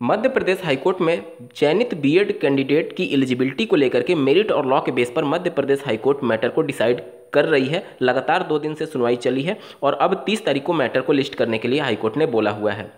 Madhya Pradesh high court में चयनित BEd candidate की एलिजिबिलिटी को लेकर के मेरिट और लॉ के बेस पर मध्य प्रदेश हाईकोर्ट मैटर को डिसाइड कर रही है। लगातार 2 दिन से सुनवाई चली है और अब 30 तारीख को मैटर को लिस्ट करने के लिए हाईकोर्ट ने बोला हुआ है।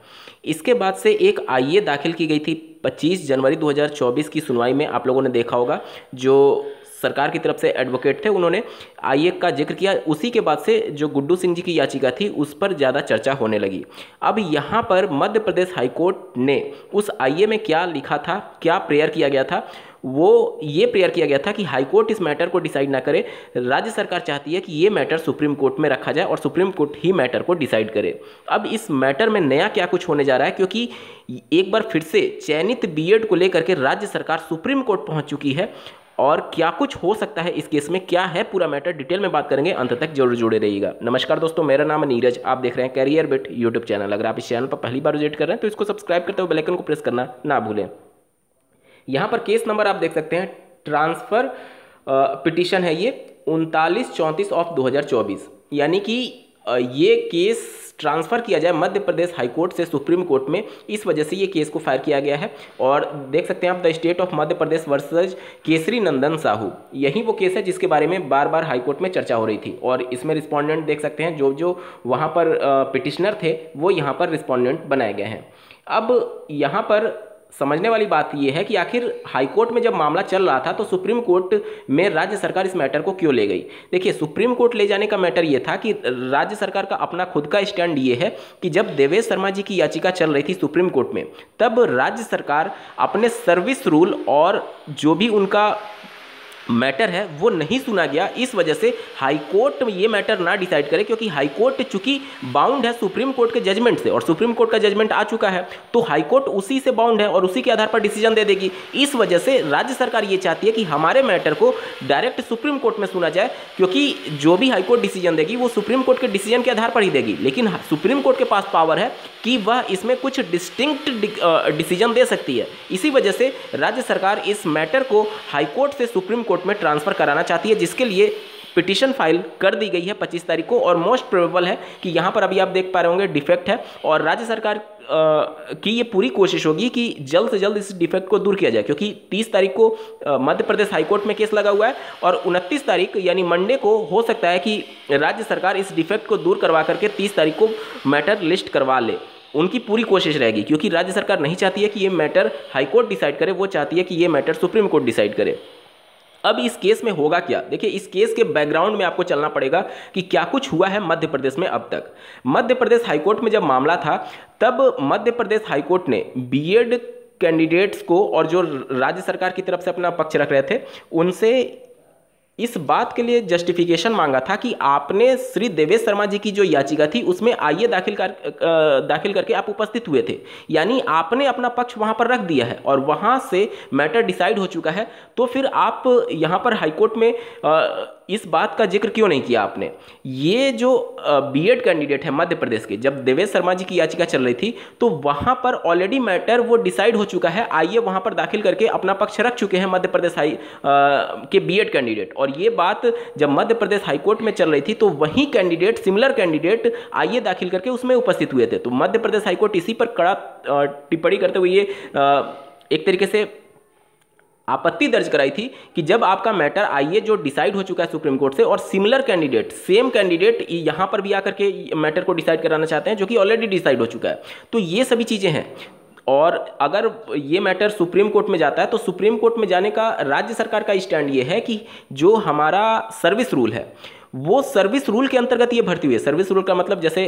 इसके बाद से एक आईए दाखिल की गई थी 25 जनवरी 2024 की सुनवाई में। आप लोगों ने देखा होगा, जो सरकार की तरफ से एडवोकेट थे उन्होंने आईए का जिक्र किया। उसी के बाद से जो गुड्डू सिंह जी की याचिका थी उस पर ज़्यादा चर्चा होने लगी। अब यहाँ पर मध्य प्रदेश हाईकोर्ट ने उस आईए में क्या लिखा था, क्या प्रेयर किया गया था, वो ये प्रेयर किया गया था कि हाईकोर्ट इस मैटर को डिसाइड ना करे। राज्य सरकार चाहती है कि ये मैटर सुप्रीम कोर्ट में रखा जाए और सुप्रीम कोर्ट ही मैटर को डिसाइड करे। अब इस मैटर में नया क्या कुछ होने जा रहा है, क्योंकि एक बार फिर से चयनित बीएड को लेकर के राज्य सरकार सुप्रीम कोर्ट पहुंच चुकी है और क्या कुछ हो सकता है इस केस में, क्या है पूरा मैटर, डिटेल में बात करेंगे। अंत तक जरूर जुड़े रहिएगा। नमस्कार दोस्तों, मेरा नाम है नीरज, आप देख रहे हैं कैरियर बिट यूट्यूब चैनल। अगर आप इस चैनल पर पहली बार विजिट कर रहे हैं तो इसको सब्सक्राइब करते हुए बेल आइकन को प्रेस करना ना भूलें। यहाँ पर केस नंबर आप देख सकते हैं, ट्रांसफर पिटीशन है ये 3934 ऑफ 2024, यानी कि ये केस ट्रांसफ़र किया जाए मध्य प्रदेश हाईकोर्ट से सुप्रीम कोर्ट में, इस वजह से ये केस को फायर किया गया है। और देख सकते हैं आप, the state of Madhya Pradesh versus Kesari Nandan Sahu, यही वो केस है जिसके बारे में बार बार हाईकोर्ट में चर्चा हो रही थी। और इसमें रिस्पोंडेंट देख सकते हैं, जो वहाँ पर पिटिशनर थे वो यहाँ पर रिस्पोंडेंट बनाए गए हैं। अब यहाँ पर समझने वाली बात यह है कि आखिर हाईकोर्ट में जब मामला चल रहा था तो सुप्रीम कोर्ट में राज्य सरकार इस मैटर को क्यों ले गई। देखिए, सुप्रीम कोर्ट ले जाने का मैटर यह था कि राज्य सरकार का अपना खुद का स्टैंड ये है कि जब देवेश शर्मा जी की याचिका चल रही थी सुप्रीम कोर्ट में, तब राज्य सरकार अपने सर्विस रूल और जो भी उनका मैटर है वो नहीं सुना गया। इस वजह से हाईकोर्ट ये मैटर ना डिसाइड करे, क्योंकि हाईकोर्ट चूंकि बाउंड है सुप्रीम कोर्ट के जजमेंट से और सुप्रीम कोर्ट का जजमेंट आ चुका है, तो हाईकोर्ट उसी से बाउंड है और उसी के आधार पर डिसीजन दे देगी। इस वजह से राज्य सरकार ये चाहती है कि हमारे मैटर को डायरेक्ट सुप्रीम कोर्ट में सुना जाए, क्योंकि जो भी हाईकोर्ट डिसीजन देगी वो सुप्रीम कोर्ट के डिसीजन के आधार पर ही देगी। लेकिन सुप्रीम कोर्ट के पास पावर है कि वह इसमें कुछ डिस्टिंक्ट डिसीजन दे सकती है। इसी वजह से राज्य सरकार इस मैटर को हाईकोर्ट से सुप्रीम कोर्ट में ट्रांसफर कराना चाहती है, जिसके लिए पिटीशन फाइल कर दी गई है 25 तारीख को। और मोस्ट प्रोबेबल है कि यहाँ पर अभी आप देख पा रहे होंगे डिफेक्ट है, और राज्य सरकार की ये पूरी कोशिश होगी कि जल्द से जल्द इस डिफेक्ट को दूर किया जाए, क्योंकि 30 तारीख को मध्य प्रदेश हाईकोर्ट में केस लगा हुआ है और 29 तारीख यानी मंडे को हो सकता है कि राज्य सरकार इस डिफेक्ट को दूर करवा करके 30 तारीख को मैटर लिस्ट करवा ले। उनकी पूरी कोशिश रहेगी, क्योंकि राज्य सरकार नहीं चाहती है कि ये मैटर हाईकोर्ट डिसाइड करे, वो चाहती है कि ये मैटर सुप्रीम कोर्ट डिसाइड करे। अब इस केस में होगा क्या, देखिए इस केस के बैकग्राउंड में आपको चलना पड़ेगा कि क्या कुछ हुआ है मध्य प्रदेश में अब तक। मध्य प्रदेश हाईकोर्ट में जब मामला था तब मध्य प्रदेश हाईकोर्ट ने बीएड कैंडिडेट्स को और जो राज्य सरकार की तरफ से अपना पक्ष रख रहे थे उनसे इस बात के लिए जस्टिफिकेशन मांगा था कि आपने श्री देवेश शर्मा जी की जो याचिका थी उसमें आईए दाखिल करके आप उपस्थित हुए थे, यानी आपने अपना पक्ष वहां पर रख दिया है और वहां से मैटर डिसाइड हो चुका है। तो फिर आप यहां पर हाईकोर्ट में इस बात का जिक्र क्यों नहीं किया आपने। ये जो बीएड कैंडिडेट है मध्य प्रदेश के, जब देवेश शर्मा जी की याचिका चल रही थी तो वहां पर ऑलरेडी मैटर वो डिसाइड हो चुका है। आईए वहां पर दाखिल करके अपना पक्ष रख चुके हैं मध्य प्रदेश के बीएड कैंडिडेट। और ये बात जब मध्य प्रदेश हाईकोर्ट में चल रही थी तो वही कैंडिडेट, सिमिलर कैंडिडेट आईए दाखिल करके उसमें उपस्थित हुए थे। तो मध्य प्रदेश हाईकोर्ट इसी पर कड़ा टिप्पणी करते हुए ये एक तरीके से आपत्ति दर्ज कराई थी कि जब आपका मैटर आईए जो डिसाइड हो चुका है सुप्रीम कोर्ट से और सिमिलर कैंडिडेट, सेम कैंडिडेट यहां पर भी आकर के मैटर को डिसाइड कराना चाहते हैं जो कि ऑलरेडी डिसाइड हो चुका है, तो ये सभी चीजें हैं। और अगर ये मैटर सुप्रीम कोर्ट में जाता है तो सुप्रीम कोर्ट में जाने का राज्य सरकार का स्टैंड ये है कि जो हमारा सर्विस रूल है वो सर्विस रूल के अंतर्गत ये भर्ती हुई है। सर्विस रूल का मतलब जैसे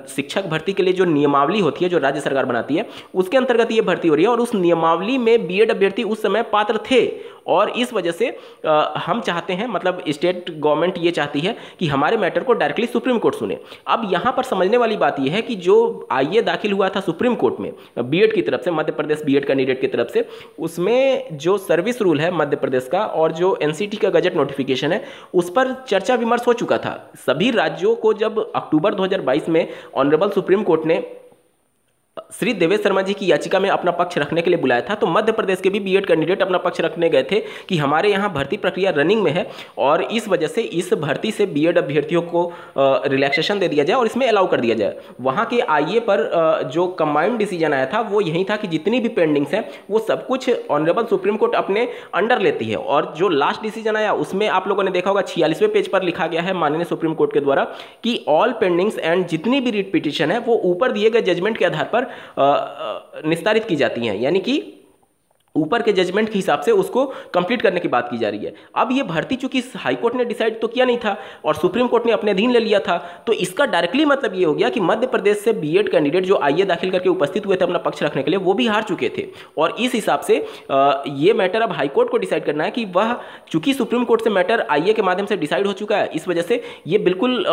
शिक्षक भर्ती के लिए जो नियमावली होती है जो राज्य सरकार बनाती है उसके अंतर्गत ये भर्ती हो रही है, और उस नियमावली में बीएड अभ्यर्थी उस समय पात्र थे। और इस वजह से हम चाहते हैं, मतलब स्टेट गवर्नमेंट ये चाहती है कि हमारे मैटर को डायरेक्टली सुप्रीम कोर्ट सुने। अब यहाँ पर समझने वाली बात यह है कि जो आईए दाखिल हुआ था सुप्रीम कोर्ट में बीएड की तरफ से, मध्य प्रदेश बीएड कैंडिडेट की तरफ से, उसमें जो सर्विस रूल है मध्य प्रदेश का और जो एनसीटी का गजट नोटिफिकेशन है उस पर चर्चा विमर्श हो चुका था। सभी राज्यों को जब अक्टूबर 2022 में ऑनरेबल सुप्रीम कोर्ट ने श्री देवेश शर्मा जी की याचिका में अपना पक्ष रखने के लिए बुलाया था, तो मध्य प्रदेश के भी बीएड कैंडिडेट अपना पक्ष रखने गए थे कि हमारे यहाँ भर्ती प्रक्रिया रनिंग में है और इस वजह से इस भर्ती से बीएड अभ्यर्थियों को रिलैक्सेशन दे दिया जाए और इसमें अलाउ कर दिया जाए। वहाँ के आईए पर जो कंबाइंड डिसीजन आया था वो यही था कि जितनी भी पेंडिंग्स हैं वो सब कुछ ऑनरेबल सुप्रीम कोर्ट अपने अंडर लेती है। और जो लास्ट डिसीजन आया उसमें आप लोगों ने देखा होगा 46वें पेज पर लिखा गया है माननीय सुप्रीम कोर्ट के द्वारा कि ऑल पेंडिंग्स एंड जितनी भी रिट पिटिशन है वो ऊपर दिए गए जजमेंट के आधार पर निस्तारित की जाती हैं, यानी कि ऊपर के जजमेंट के हिसाब से उसको कंप्लीट करने की बात की जा रही है। अब ये भर्ती चूंकि हाईकोर्ट ने डिसाइड तो किया नहीं था और सुप्रीम कोर्ट ने अपने अधीन ले लिया था, तो इसका डायरेक्टली मतलब ये हो गया कि मध्य प्रदेश से बीएड कैंडिडेट जो आईए दाखिल करके उपस्थित हुए थे अपना पक्ष रखने के लिए, वो भी हार चुके थे। और इस हिसाब से ये मैटर अब हाईकोर्ट को डिसाइड करना है कि वह चूंकि सुप्रीम कोर्ट से मैटर आईए के माध्यम से डिसाइड हो चुका है, इस वजह से ये बिल्कुल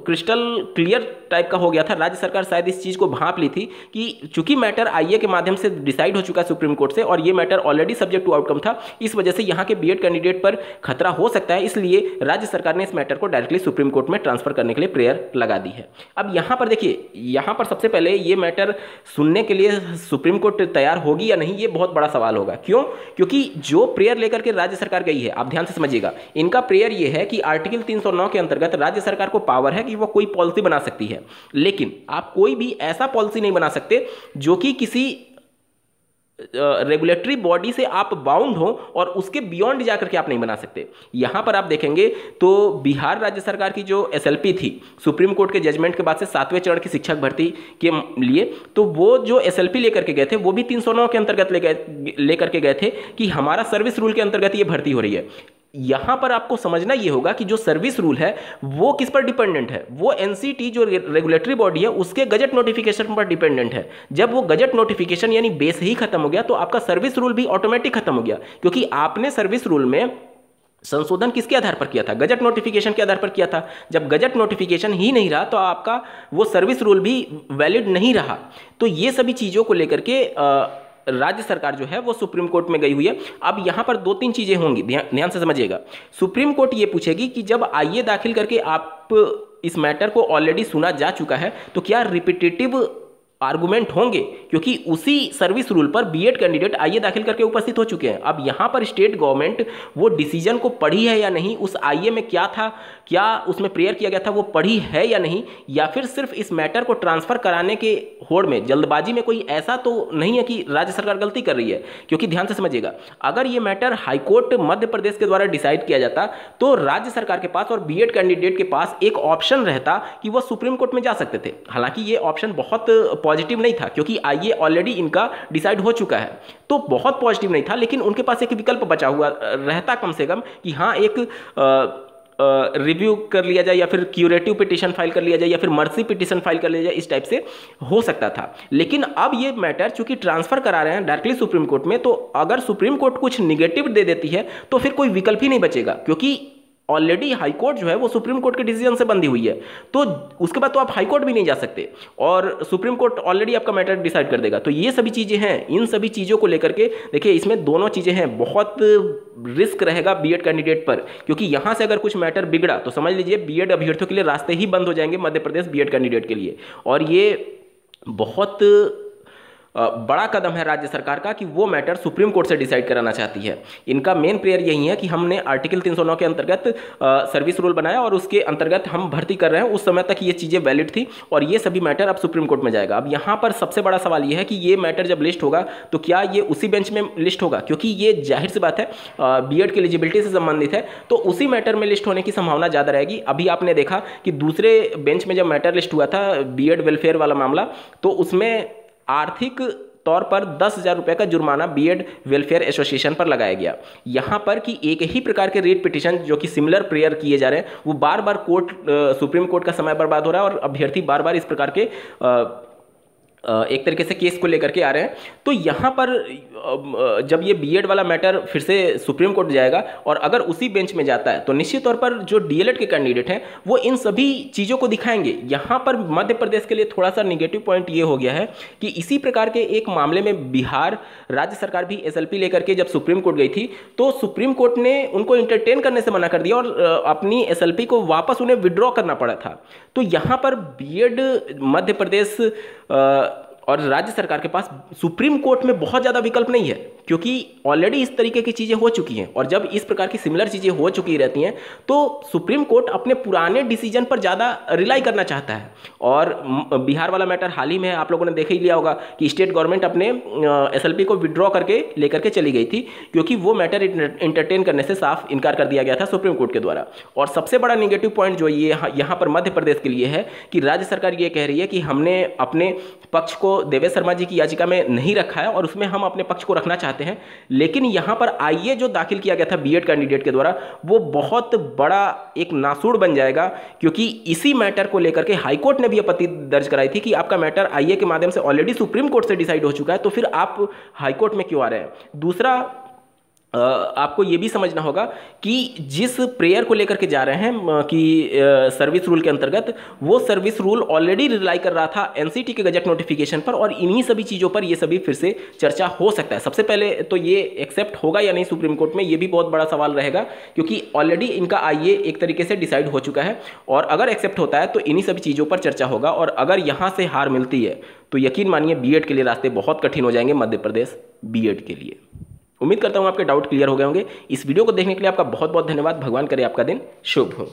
क्रिस्टल क्लियर टाइप का हो गया था। राज्य सरकार शायद इस चीज को भांप ली थी कि चूंकि मैटर आईए के माध्यम से डिसाइड हो चुका है सुप्रीम कोर्ट से और ये matter already subject to outcome था, इस वजह से यहां के बीएड कैंडिडेट पर खतरा हो सकता है, इसलिए राज्य सरकार ने इस मैटर को डायरेक्टली सुप्रीम कोर्ट में ट्रांसफर करने के लिए प्रेयर लगा दी है। अब यहां पर देखिए, यहां पर सबसे पहले ये मैटर सुनने के लिए सुप्रीम कोर्ट तैयार होगी या नहीं, ये बहुत बड़ा सवाल होगा। क्यों? क्योंकि जो प्रेयर लेकर के राज्य सरकार गई है, आप ध्यान से समझिएगा, इनका प्रेयर ये है कि आर्टिकल 309 के अंतर्गत राज्य सरकार को पावर है कि वो कोई पॉलिसी बना सकती है, लेकिन आप कोई भी ऐसा पॉलिसी नहीं बना सकते जो कि किसी रेगुलेटरी बॉडी से आप बाउंड हो और उसके बियॉन्ड जाकर के आप नहीं बना सकते। यहां पर आप देखेंगे तो बिहार राज्य सरकार की जो एसएलपी थी सुप्रीम कोर्ट के जजमेंट के बाद से 7वें चरण की शिक्षक भर्ती के लिए, तो वो जो एसएलपी लेकर के गए थे वो भी 309 के अंतर्गत लेकर के गए थे कि हमारा सर्विस रूल के अंतर्गत ये भर्ती हो रही है। यहां पर आपको समझना यह होगा कि जो सर्विस रूल है वो किस पर डिपेंडेंट है, वो एनसीटी जो रेगुलेटरी बॉडी है उसके गजट नोटिफिकेशन पर डिपेंडेंट है। जब वो गजट नोटिफिकेशन यानी बेस ही खत्म हो गया तो आपका सर्विस रूल भी ऑटोमेटिक खत्म हो गया, क्योंकि आपने सर्विस रूल में संशोधन किसके आधार पर किया था? गजट नोटिफिकेशन के आधार पर किया था। जब गजट नोटिफिकेशन ही नहीं रहा तो आपका वो सर्विस रूल भी वैलिड नहीं रहा। तो ये सभी चीजों को लेकर के राज्य सरकार जो है वो सुप्रीम कोर्ट में गई हुई है। अब यहां पर 2-3 चीजें होंगी, ध्यान से समझिएगा। सुप्रीम कोर्ट ये पूछेगी कि जब आईए दाखिल करके आप इस मैटर को ऑलरेडी सुना जा चुका है तो क्या रिपीटेटिव आर्गुमेंट होंगे, क्योंकि उसी सर्विस रूल पर बीएड कैंडिडेट आईए दाखिल करके उपस्थित हो चुके हैं। अब यहां पर स्टेट गवर्नमेंट वो डिसीजन को पढ़ी है या नहीं, उस आईए में क्या था, क्या उसमें प्रेयर किया गया था वो पढ़ी है या नहीं, या फिर सिर्फ इस मैटर को ट्रांसफर कराने के होड़ में जल्दबाजी में कोई ऐसा तो नहीं है कि राज्य सरकार गलती कर रही है। क्योंकि ध्यान से समझिएगा, अगर ये मैटर हाईकोर्ट मध्य प्रदेश के द्वारा डिसाइड किया जाता तो राज्य सरकार के पास और बीएड कैंडिडेट के पास एक ऑप्शन रहता कि वह सुप्रीम कोर्ट में जा सकते थे। हालांकि ये ऑप्शन बहुत पॉजिटिव नहीं था क्योंकि आईए ऑलरेडी इनका डिसाइड हो चुका है, तो बहुत पॉजिटिव नहीं था, लेकिन उनके पास एक विकल्प बचा हुआ रहता कम से कम कि हाँ एक रिव्यू कर लिया जाए या फिर क्यूरेटिव पिटीशन फाइल कर लिया जाए या फिर मर्सी पिटीशन फाइल कर लिया जाए, इस टाइप से हो सकता था। लेकिन अब ये मैटर चूंकि ट्रांसफर करा रहे हैं डायरेक्टली सुप्रीम कोर्ट में, तो अगर सुप्रीम कोर्ट कुछ निगेटिव दे देती है तो फिर कोई विकल्प ही नहीं बचेगा, क्योंकि ऑलरेडी हाईकोर्ट जो है वो सुप्रीम कोर्ट के डिसीजन से बंधी हुई है। तो उसके बाद तो आप हाईकोर्ट भी नहीं जा सकते और सुप्रीम कोर्ट ऑलरेडी आपका मैटर डिसाइड कर देगा। तो ये सभी चीजें हैं, इन सभी चीजों को लेकर के देखिए, इसमें दोनों चीजें हैं। बहुत रिस्क रहेगा बीएड कैंडिडेट पर, क्योंकि यहां से अगर कुछ मैटर बिगड़ा तो समझ लीजिए बीएड अभ्यर्थियों के लिए रास्ते ही बंद हो जाएंगे मध्य प्रदेश बीएड कैंडिडेट के लिए। और ये बहुत बड़ा कदम है राज्य सरकार का कि वो मैटर सुप्रीम कोर्ट से डिसाइड कराना चाहती है। इनका मेन प्रेयर यही है कि हमने आर्टिकल 309 के अंतर्गत सर्विस रूल बनाया और उसके अंतर्गत हम भर्ती कर रहे हैं, उस समय तक ये चीज़ें वैलिड थी और ये सभी मैटर अब सुप्रीम कोर्ट में जाएगा। अब यहाँ पर सबसे बड़ा सवाल ये है कि ये मैटर जब लिस्ट होगा तो क्या ये उसी बेंच में लिस्ट होगा, क्योंकि ये जाहिर सी बात है बीएड की एलिजिबिलिटी से संबंधित है, तो उसी मैटर में लिस्ट होने की संभावना ज़्यादा रहेगी। अभी आपने देखा कि दूसरे बेंच में जब मैटर लिस्ट हुआ था बीएड वेलफेयर वाला मामला, तो उसमें आर्थिक तौर पर 10,000 रुपये का जुर्माना बीएड वेलफेयर एसोसिएशन पर लगाया गया। यहाँ पर कि एक ही प्रकार के रीट पिटीशन जो कि सिमिलर प्रेयर किए जा रहे हैं, वो बार बार सुप्रीम कोर्ट का समय बर्बाद हो रहा है और अभ्यर्थी बार बार इस प्रकार के एक तरीके से केस को लेकर के आ रहे हैं। तो यहाँ पर जब ये बीएड वाला मैटर फिर से सुप्रीम कोर्ट जाएगा और अगर उसी बेंच में जाता है तो निश्चित तौर पर जो डीएलएड के कैंडिडेट हैं वो इन सभी चीज़ों को दिखाएंगे। यहाँ पर मध्य प्रदेश के लिए थोड़ा सा निगेटिव पॉइंट ये हो गया है कि इसी प्रकार के एक मामले में बिहार राज्य सरकार भी एसएलपी लेकर के जब सुप्रीम कोर्ट गई थी तो सुप्रीम कोर्ट ने उनको इंटरटेन करने से मना कर दिया और अपनी एसएलपी को वापस उन्हें विड्रॉ करना पड़ा था। तो यहाँ पर बीएड मध्य प्रदेश और राज्य सरकार के पास सुप्रीम कोर्ट में बहुत ज़्यादा विकल्प नहीं है, क्योंकि ऑलरेडी इस तरीके की चीज़ें हो चुकी हैं। और जब इस प्रकार की सिमिलर चीज़ें हो चुकी रहती हैं तो सुप्रीम कोर्ट अपने पुराने डिसीजन पर ज़्यादा रिलाई करना चाहता है। और बिहार वाला मैटर हाल ही में आप लोगों ने देख ही लिया होगा कि स्टेट गवर्नमेंट अपने SLP को विड्रॉ करके लेकर के चली गई थी, क्योंकि वो मैटर इंटरटेन करने से साफ इनकार कर दिया गया था सुप्रीम कोर्ट के द्वारा। और सबसे बड़ा निगेटिव पॉइंट जो ये यहाँ पर मध्य प्रदेश के लिए है कि राज्य सरकार ये कह रही है कि हमने अपने पक्ष को देवेश शर्मा जी की याचिका में नहीं रखा है और उसमें हम अपने पक्ष को रखना चाहते हैं। लेकिन यहां पर आईए जो दाखिल किया गया था बीएड कैंडिडेट के द्वारा, वो बहुत बड़ा एक नासूड़ बन जाएगा, क्योंकि इसी मैटर को लेकर के हाईकोर्ट ने भी आपत्ति दर्ज कराई थी कि आपका मैटर आईए के माध्यम से ऑलरेडी सुप्रीम कोर्ट से डिसाइड हो चुका है, तो फिर आप हाईकोर्ट में क्यों आ रहे हैं। दूसरा, आपको ये भी समझना होगा कि जिस प्रेयर को लेकर के जा रहे हैं कि सर्विस रूल के अंतर्गत, वो सर्विस रूल ऑलरेडी रिलाई कर रहा था एनसीटी के गजट नोटिफिकेशन पर, और इन्हीं सभी चीज़ों पर ये सभी फिर से चर्चा हो सकता है। सबसे पहले तो ये एक्सेप्ट होगा या नहीं सुप्रीम कोर्ट में, ये भी बहुत बड़ा सवाल रहेगा, क्योंकि ऑलरेडी इनका आईए एक तरीके से डिसाइड हो चुका है। और अगर एक्सेप्ट होता है तो इन्हीं सभी चीज़ों पर चर्चा होगा, और अगर यहाँ से हार मिलती है तो यकीन मानिए बीएड के लिए रास्ते बहुत कठिन हो जाएंगे मध्य प्रदेश बीएड के लिए। उम्मीद करता हूँ आपके डाउट क्लियर हो गए होंगे। इस वीडियो को देखने के लिए आपका बहुत बहुत धन्यवाद। भगवान करे आपका दिन शुभ हो।